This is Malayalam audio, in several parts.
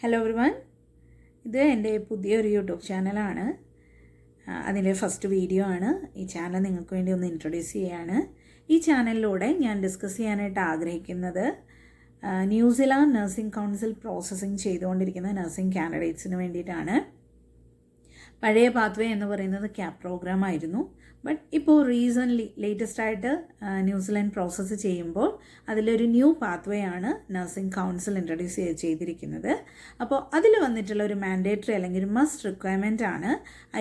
ഹലോ എവരിവൺ, ഇത് എൻ്റെ പുതിയൊരു യൂട്യൂബ് ചാനലാണ്. അതിൻ്റെ ഫസ്റ്റ് വീഡിയോ ആണ്. ഈ ചാനൽ നിങ്ങൾക്ക് വേണ്ടി ഒന്ന് ഇൻട്രൊഡ്യൂസ് ചെയ്യുകയാണ്. ഈ ചാനലിലൂടെ ഞാൻ ഡിസ്കസ് ചെയ്യാനായിട്ട് ആഗ്രഹിക്കുന്നത് ന്യൂസിലാൻഡ് നഴ്സിംഗ് കൗൺസിൽ പ്രോസസ്സിങ് ചെയ്തുകൊണ്ടിരിക്കുന്ന നഴ്സിംഗ് കാൻഡിഡേറ്റ്സിന് വേണ്ടിയിട്ടാണ്. പഴയ പാത്വേ എന്ന് പറയുന്നത് ക്യാപ് പ്രോഗ്രാം ആയിരുന്നു. ബട്ട് ഇപ്പോൾ ലേറ്റസ്റ്റ് ആയിട്ട് ന്യൂസിലാൻഡ് പ്രോസസ്സ് ചെയ്യുമ്പോൾ അതിലൊരു ന്യൂ പാത്വേ ആണ് നഴ്സിംഗ് കൗൺസിൽ ഇൻട്രൊഡ്യൂസ് ചെയ്തിരിക്കുന്നത്. അപ്പോൾ അതിൽ വന്നിട്ടുള്ള ഒരു മാൻഡേറ്ററി അല്ലെങ്കിൽ ഒരു മസ്റ്റ് റിക്വയർമെൻ്റ് ആണ്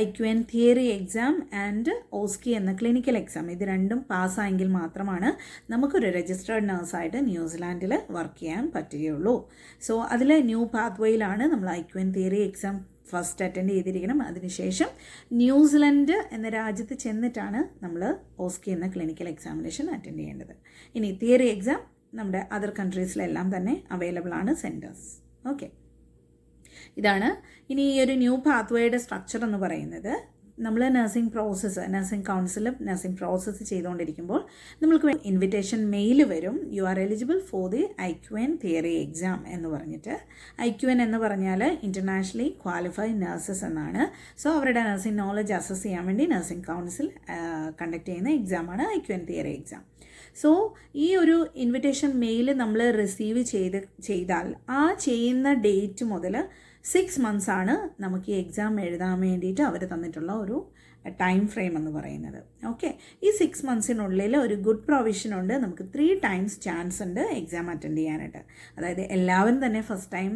IQN തിയറി എക്സാം ആൻഡ് ഓസ്കി എന്ന ക്ലിനിക്കൽ എക്സാം. ഇത് രണ്ടും പാസ്സായെങ്കിൽ മാത്രമാണ് നമുക്കൊരു രജിസ്റ്റേർഡ് നഴ്സായിട്ട് ന്യൂസിലാൻഡിൽ വർക്ക് ചെയ്യാൻ പറ്റുകയുള്ളൂ. സോ അതിൽ ന്യൂ പാത്വേയിലാണ് നമ്മൾ IQN theory exam first attend ചെയ്തിരിക്കണം. അതിനുശേഷം ന്യൂസിലൻഡ് എന്ന രാജ്യത്ത് ചെന്നിട്ടാണ് നമ്മൾ ഓസ്കി എന്ന ക്ലിനിക്കൽ എക്സാമിനേഷൻ അറ്റൻഡ് ചെയ്യേണ്ടത്. ഇനി തിയറി എക്സാം നമ്മുടെ അതർ കൺട്രീസിലെല്ലാം തന്നെ അവൈലബിൾ ആണ് സെൻറ്റേഴ്സ്. ഓക്കെ, ഇതാണ് ഇനി ഈ ഒരു ന്യൂ പാത്വേയുടെ സ്ട്രക്ചർ എന്ന് പറയുന്നത്. നമ്മൾ നഴ്സിംഗ് കൗൺസിൽ നഴ്സിംഗ് പ്രോസസ്സ് ചെയ്തുകൊണ്ടിരിക്കുമ്പോൾ നമ്മൾക്ക് ഇൻവിറ്റേഷൻ മെയിൽ വരും. You are eligible for the IQN theory exam എന്ന് പറഞ്ഞിട്ട്. IQN എന്ന് പറഞ്ഞാൽ ഇൻ്റർനാഷണലി ക്വാളിഫൈഡ് നഴ്സസ് എന്നാണ്. സോ അവരുടെ നഴ്സിംഗ് നോളജ് അസസ് ചെയ്യാൻ വേണ്ടി നഴ്സിംഗ് കൗൺസിൽ കണ്ടക്ട് ചെയ്യുന്ന എക്സാമാണ് IQN തിയറി എക്സാം. സോ ഈ ഒരു ഇൻവിറ്റേഷൻ മെയിൽ നമ്മൾ റിസീവ് ചെയ്താൽ ആ ചെയ്യുന്ന ഡേറ്റ് മുതൽ 6 months ആണ് നമുക്ക് ഈ എക്സാം എഴുതാൻ വേണ്ടിയിട്ട് അവർ തന്നിട്ടുള്ള ഒരു ടൈം ഫ്രെയിം എന്ന് പറയുന്നത്. ഓക്കെ, ഈ 6 monthsനുള്ളിൽ ഒരു ഗുഡ് പ്രൊവിഷൻ ഉണ്ട്. നമുക്ക് 3 times ചാൻസ് ഉണ്ട് എക്സാം അറ്റൻഡ് ചെയ്യാനായിട്ട്. അതായത് എല്ലാവരും തന്നെ ഫസ്റ്റ് ടൈം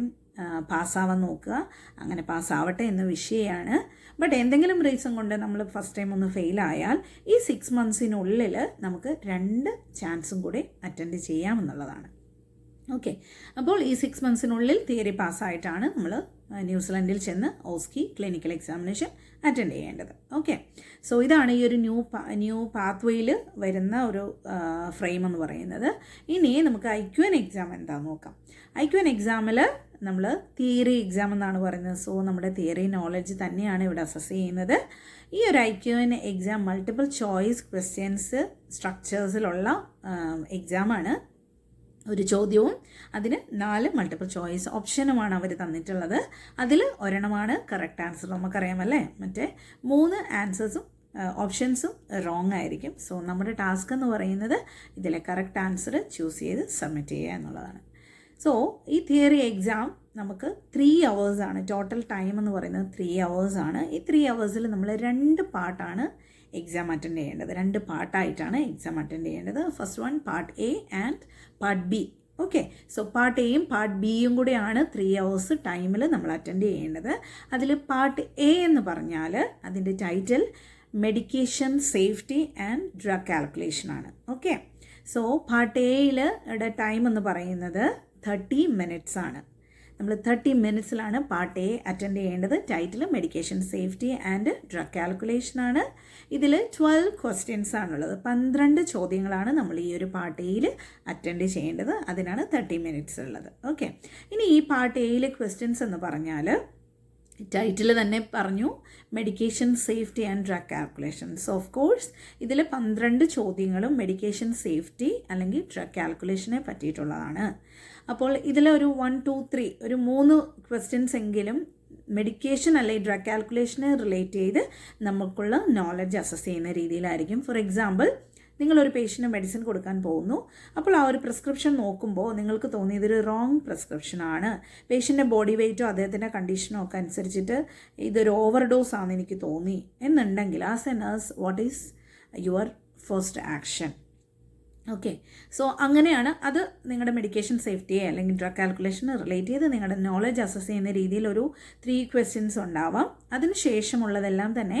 പാസ്സാവാൻ നോക്കുക. അങ്ങനെ പാസ്സാവട്ടെ എന്ന വിഷയമാണ്. ബട്ട് എന്തെങ്കിലും റീസൺ കൊണ്ട് നമ്മൾ ഫസ്റ്റ് ടൈം ഒന്ന് ഫെയിലായാൽ ഈ 6 monthsനുള്ളിൽ നമുക്ക് 2 ചാൻസും കൂടി അറ്റൻഡ് ചെയ്യാമെന്നുള്ളതാണ്. ഓക്കെ, അപ്പോൾ ഈ 6 monthsനുള്ളിൽ തിയറി പാസ്സായിട്ടാണ് നമ്മൾ ന്യൂസിലൻഡിൽ ചെന്ന് ഓസ്കി ക്ലിനിക്കൽ എക്സാമിനേഷൻ അറ്റൻഡ് ചെയ്യേണ്ടത്. ഓക്കെ, സോ ഇതാണ് ഈ ഒരു ന്യൂ പാത്വേയിൽ വരുന്ന ഒരു ഫ്രെയിം എന്ന് പറയുന്നത്. ഇനി നമുക്ക് IQN എക്സാം എന്താണെന്ന് നോക്കാം. IQN എക്സാമിൽ നമ്മൾ തിയറി എക്സാം എന്നാണ് പറയുന്നത്. സോ നമ്മുടെ തിയറി നോളജ് തന്നെയാണ് ഇവിടെ അസസ് ചെയ്യുന്നത്. ഈ ഒരു IQN exam multiple choice questions സ്ട്രക്ചേഴ്സിലുള്ള എക്സാമാണ്. ഒരു ചോദ്യവും അതിന് 4 മൾട്ടിപ്പിൾ ചോയ്സ് ഓപ്ഷനുമാണ് അവർ തന്നിട്ടുള്ളത്. അതിൽ ഒരെണ്ണമാണ് കറക്റ്റ് ആൻസർ. നമുക്കറിയാമല്ലേ, മറ്റേ 3 ഓപ്ഷൻസും റോങ് ആയിരിക്കും. സോ നമ്മുടെ ടാസ്ക് എന്ന് പറയുന്നത് ഇതിലെ കറക്റ്റ് ആൻസർ ചൂസ് ചെയ്ത് സബ്മിറ്റ് ചെയ്യുക എന്നുള്ളതാണ്. സോ ഈ തിയറി എക്സാം നമുക്ക് 3 hours ആണ്. ടോട്ടൽ ടൈം എന്ന് പറയുന്നത് 3 hours ആണ്. ഈ 3 hours നമ്മൾ 2 പാർട്ടാണ് എക്സാം അറ്റൻഡ് ചെയ്യേണ്ടത്. 2 പാർട്ടായിട്ടാണ് എക്സാം അറ്റൻഡ് ചെയ്യേണ്ടത്. First one part A and part B. Okay, so part എയും പാർട്ട് ബിയും കൂടെയാണ് 3 hours ടൈമിൽ നമ്മൾ അറ്റൻഡ് ചെയ്യേണ്ടത്. അതിൽ പാർട്ട് A എന്ന് പറഞ്ഞാൽ അതിൻ്റെ title medication safety and drug calculation ആണ്. ഓക്കെ, സോ പാർട്ട് എയുടെ ടൈം എന്ന് പറയുന്നത് 30 minutes ആണ്. നമ്മൾ 30 minutesലാണ് പാർട്ട് A അറ്റൻഡ് ചെയ്യേണ്ടത്. Title medication safety and drug calculation ആണ്. ഇതിൽ 12 questions ആണുള്ളത്. 12 ചോദ്യങ്ങളാണ് നമ്മൾ ഈ ഒരു പാർട്ട് Aയിൽ അറ്റൻഡ് ചെയ്യേണ്ടത്. അതിനാണ് 30 minutes ഉള്ളത്. ഓക്കെ, ഇനി ഈ പാർട്ട് Aയിലെ ക്വസ്റ്റ്യൻസ് എന്ന് പറഞ്ഞാൽ ടൈറ്റിൽ തന്നെ പറഞ്ഞു, medication safety and drug calculation. So of course ഇതിൽ 12 ചോദ്യങ്ങളും മെഡിക്കേഷൻ സേഫ്റ്റി അല്ലെങ്കിൽ ഡ്രഗ് കാൽക്കുലേഷനെ പറ്റിയിട്ടുള്ളതാണ്. അപ്പോൾ ഇതിലൊരു 1, 2, 3 ഒരു 3 questions എങ്കിലും മെഡിക്കേഷൻ അല്ലെങ്കിൽ ഡ്രഗ് കാൽക്കുലേഷനെ റിലേറ്റ് ചെയ്ത് നമുക്കുള്ള നോളജ് അസസ് ചെയ്യുന്ന രീതിയിലായിരിക്കും. ഫോർ എക്സാമ്പിൾ, നിങ്ങളൊരു പേഷ്യൻറ്റിന് മെഡിസിൻ കൊടുക്കാൻ പോകുന്നു. അപ്പോൾ ആ ഒരു പ്രിസ്ക്രിപ്ഷൻ നോക്കുമ്പോൾ നിങ്ങൾക്ക് തോന്നി ഇതൊരു റോങ് പ്രിസ്ക്രിപ്ഷനാണ്, പേഷ്യൻ്റെ ബോഡി വെയ്റ്റോ അദ്ദേഹത്തിൻ്റെ കണ്ടീഷനോ ഒക്കെ അനുസരിച്ചിട്ട് ഇതൊരു ഓവർഡോസ് ആണെന്ന് എനിക്ക് തോന്നി എന്നുണ്ടെങ്കിൽ as A nurse what is your first action? Okay, so അങ്ങനെയാണ് അത് നിങ്ങളുടെ മെഡിക്കേഷൻ സേഫ്റ്റിയെ അല്ലെങ്കിൽ ഡ്രഗ് കാൽക്കുലേഷന് റിലേറ്റ് ചെയ്ത് നിങ്ങളുടെ നോളജ് അസസ് ചെയ്യുന്ന രീതിയിൽ ഒരു 3 questions ഉണ്ടാവാം. അതിന് ശേഷമുള്ളതെല്ലാം തന്നെ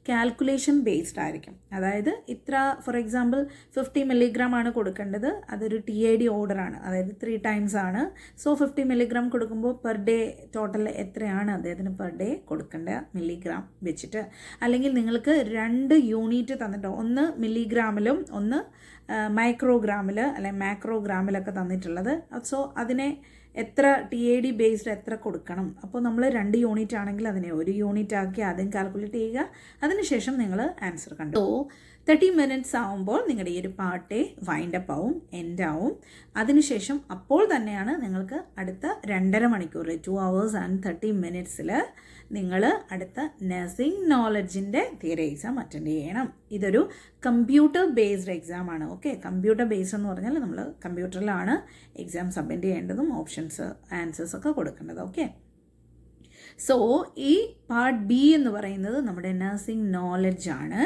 കാൽക്കുലേഷൻ ബേസ്ഡ് ആയിരിക്കും. അതായത് ഇത്ര, ഫോർ എക്സാമ്പിൾ 50 mg ആണ് കൊടുക്കേണ്ടത്. അതൊരു TID ഓർഡറാണ്, അതായത് 3 times ആണ്. സോ 50 mg കൊടുക്കുമ്പോൾ പെർ ഡേ ടോട്ടൽ എത്രയാണ് അദ്ദേഹത്തിന് പെർ ഡേ കൊടുക്കേണ്ട മില്ലിഗ്രാം വെച്ചിട്ട്, അല്ലെങ്കിൽ നിങ്ങൾക്ക് 2 യൂണിറ്റ് തന്നിട്ട് ഒന്ന് മില്ലിഗ്രാമിലും ഒന്ന് മൈക്രോഗ്രാമിൽ അല്ലെങ്കിൽ മാക്രോഗ്രാമിലൊക്കെ തന്നിട്ടുള്ളത്. സോ അതിനെ എത്ര TID ബേസ്ഡ് എത്ര കൊടുക്കണം. അപ്പോൾ നമ്മൾ 2 യൂണിറ്റ് ആണെങ്കിൽ അതിനെ 1 യൂണിറ്റ് ആക്കി ആദ്യം കാൽക്കുലേറ്റ് ചെയ്യുക. അതിനുശേഷം നിങ്ങൾ ആൻസർ കണ്ടു. സോ 30 മിനിറ്റ്സ് ആവുമ്പോൾ നിങ്ങളുടെ ഈ ഒരു പാർട്ട് വൈൻഡപ്പ് ആവും, എൻഡ് ആവും. അതിനുശേഷം അപ്പോൾ തന്നെയാണ് നിങ്ങൾക്ക് അടുത്ത 2.5 മണിക്കൂർ 2 hours and 30 minutes നിങ്ങൾ അടുത്ത നഴ്സിംഗ് നോളജിൻ്റെ തിയറി എക്സാം അറ്റൻഡ് ചെയ്യണം. ഇതൊരു കമ്പ്യൂട്ടർ ബേസ്ഡ് എക്സാം ആണ്. ഓക്കെ, കമ്പ്യൂട്ടർ ബേസ്ഡ് എന്ന് പറഞ്ഞാൽ നമ്മൾ കമ്പ്യൂട്ടറിലാണ് എക്സാം സബ്മിറ്റ് ചെയ്യേണ്ടതും ഓപ്ഷൻസ് ആൻസേഴ്സ് ഒക്കെ കൊടുക്കേണ്ടത്. ഓക്കെ, സോ ഈ പാർട്ട് ബി എന്ന് പറയുന്നത് നമ്മുടെ നഴ്സിംഗ് നോളജ് ആണ്.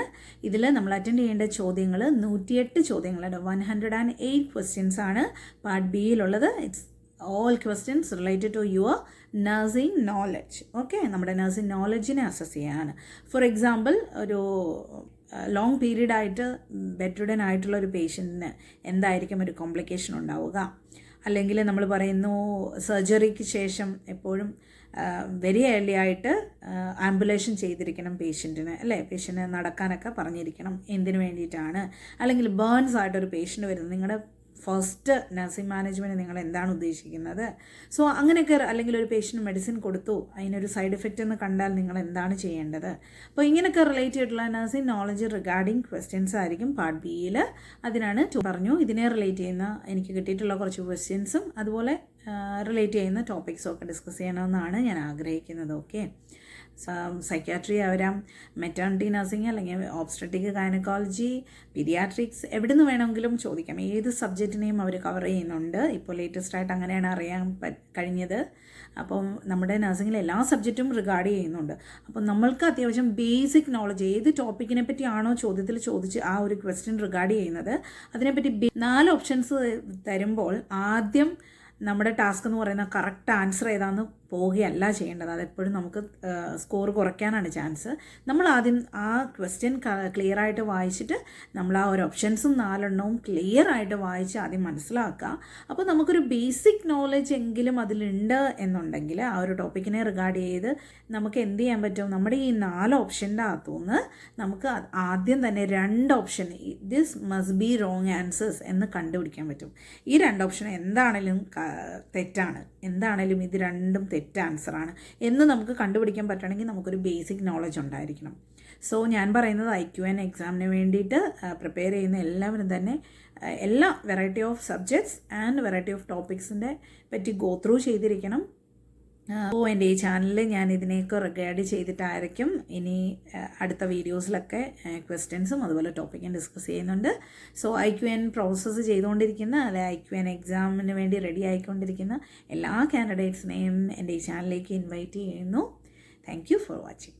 ഇതിൽ നമ്മൾ അറ്റൻഡ് ചെയ്യേണ്ട ചോദ്യങ്ങൾ 108 ചോദ്യങ്ങളുണ്ട്. 108 ക്വസ്റ്റ്യൻസ് ആണ് പാർട്ട് ബിയിലുള്ളത്. It's all questions related to your nursing knowledge. Okay, നമ്മുടെ നഴ്സിംഗ് നോളജിനെ അസസ് ചെയ്യാണ്. ഫോർ എക്സാമ്പിൾ, ഒരു ലോങ് പീരീഡ് ആയിട്ട് ബെഡ് റിഡൻ ആയിട്ടുള്ള ഒരു പേഷ്യൻറ്റിന് എന്തായിരിക്കും ഒരു കോംപ്ലിക്കേഷൻ ഉണ്ടാവുക, അല്ലെങ്കിൽ നമ്മൾ പറയുന്നു സർജറിക്ക് ശേഷം എപ്പോഴും വെരി ഏർലി ആയിട്ട് ആംബുലേഷൻ ചെയ്തിരിക്കണം പേഷ്യൻറ്റിന്, അല്ലേ? പേഷ്യൻറ്റ് നടക്കാനൊക്കെ പറഞ്ഞിരിക്കണം. എന്തിനു വേണ്ടിയിട്ടാണ്? അല്ലെങ്കിൽ ബേൺസ് ആയിട്ടൊരു പേഷ്യൻ്റ് വരുന്നത്, നിങ്ങളുടെ ഫസ്റ്റ് നഴ്സിംഗ് മാനേജ്മെൻറ്റ് നിങ്ങൾ എന്താണ് ഉദ്ദേശിക്കുന്നത്? സോ അങ്ങനെയൊക്കെ, അല്ലെങ്കിൽ ഒരു പേഷ്യൻറ്റ് മെഡിസിൻ കൊടുത്തു, അതിനൊരു സൈഡ് എഫക്റ്റ് എന്ന് കണ്ടാൽ നിങ്ങൾ എന്താണ് ചെയ്യേണ്ടത്? അപ്പോൾ ഇങ്ങനെയൊക്കെ റിലേറ്റ് ചെയ്തിട്ടുള്ള നഴ്സിംഗ് നോളജ് റിഗാർഡിങ് ക്വസ്റ്റ്യൻസ് ആയിരിക്കും പാർട്ട് ബിയിൽ. അതിനാണ് പറഞ്ഞു ഇതിനെ റിലേറ്റ് ചെയ്യുന്ന എനിക്ക് കിട്ടിയിട്ടുള്ള കുറച്ച് ക്വസ്റ്റ്യൻസും അതുപോലെ റിലേറ്റ് ചെയ്യുന്ന ടോപ്പിക്സും ഒക്കെ ഡിസ്കസ് ചെയ്യണമെന്നാണ് ഞാൻ ആഗ്രഹിക്കുന്നത്. ഓക്കെ, സൈക്യാട്രി ആവരാം, മെറ്റേണിറ്റി നഴ്സിംഗ്, അല്ലെങ്കിൽ ഓബ്സ്ട്രറ്റിക് ഗൈനക്കോളജി, പീഡിയാട്രിക്സ്, എവിടെ നിന്ന് വേണമെങ്കിലും ചോദിക്കാം. ഏത് സബ്ജക്റ്റിനെയും അവർ കവർ ചെയ്യുന്നുണ്ട്. ഇപ്പോൾ ലേറ്റസ്റ്റ് ആയിട്ട് അങ്ങനെയാണ് അറിയാൻ കഴിഞ്ഞത്. അപ്പം നമ്മുടെ നഴ്സിംഗിൽ എല്ലാ സബ്ജക്റ്റും റിഗാർഡ് ചെയ്യുന്നുണ്ട്. അപ്പം നമ്മൾക്ക് അത്യാവശ്യം ബേസിക് നോളജ്, ഏത് ടോപ്പിക്കിനെ പറ്റിയാണോ ചോദ്യത്തിൽ ചോദിച്ച് ആ ഒരു ക്വസ്റ്റ്യൻ റിഗാർഡ് ചെയ്യുന്നത് അതിനെപ്പറ്റി 4 ഓപ്ഷൻസ് തരുമ്പോൾ ആദ്യം നമ്മുടെ ടാസ്ക് എന്ന് പറയുന്ന കറക്റ്റ് ആൻസർ ഏതാണെന്ന് പോവുകയല്ല ചെയ്യേണ്ടത്. അതെപ്പോഴും നമുക്ക് സ്കോർ കുറയ്ക്കാനാണ് ചാൻസ്. നമ്മൾ ആദ്യം ആ ക്വസ്റ്റ്യൻ ക്ലിയർ ആയിട്ട് വായിച്ചിട്ട് നമ്മൾ ആ ഒരു ഓപ്ഷൻസും 4 ക്ലിയർ ആയിട്ട് വായിച്ച് ആദ്യം മനസ്സിലാക്കുക. അപ്പോൾ നമുക്കൊരു ബേസിക് നോളജ് എങ്കിലും അതിലുണ്ട് എന്നുണ്ടെങ്കിൽ ആ ഒരു ടോപ്പിക്കിനെ റിഗാർഡ് ചെയ്ത് നമുക്ക് എന്ത് ചെയ്യാൻ പറ്റും? നമ്മുടെ ഈ 4 ഓപ്ഷൻ്റെ അകത്തുനിന്ന് നമുക്ക് ആദ്യം തന്നെ 2 option, this must be wrong answers എന്ന് കണ്ടുപിടിക്കാൻ പറ്റും. ഈ 2 ഓപ്ഷൻ എന്താണേലും തെറ്റാണ്, എന്താണേലും ഇത് രണ്ടും തെറ്റ് ആൻസറാണ് എന്ന് നമുക്ക് കണ്ടുപിടിക്കാൻ പറ്റണമെങ്കിൽ നമുക്കൊരു ബേസിക് നോളജ് ഉണ്ടായിരിക്കണം. സോ ഞാൻ പറയുന്നത് IQN എക്സാമിന് വേണ്ടിയിട്ട് പ്രിപ്പയർ ചെയ്യുന്ന എല്ലാവരും തന്നെ എല്ലാ variety of subjects and variety of ടോപ്പിക്സിൻ്റെ പറ്റി ഗോ ത്രൂ ചെയ്തിരിക്കണം. അപ്പോൾ എൻ്റെ ഈ ചാനലിൽ ഞാൻ ഇതിനെയൊക്കെ റിഗാർഡ് ചെയ്തിട്ടായിരിക്കും ഇനി അടുത്ത വീഡിയോസിലൊക്കെ ക്വസ്റ്റ്യൻസും അതുപോലെ ടോപ്പിക്കും ഡിസ്കസ് ചെയ്യുന്നുണ്ട്. സോ IQN പ്രോസസ്സ് ചെയ്തുകൊണ്ടിരിക്കുന്ന, അല്ലെ IQN എക്സാമിന് വേണ്ടി റെഡി ആയിക്കൊണ്ടിരിക്കുന്ന എല്ലാ കാൻഡിഡേറ്റ്സിനെയും എൻ്റെ ഈ ചാനലിലേക്ക് ഇൻവൈറ്റ് ചെയ്യുന്നു. Thank you for watching.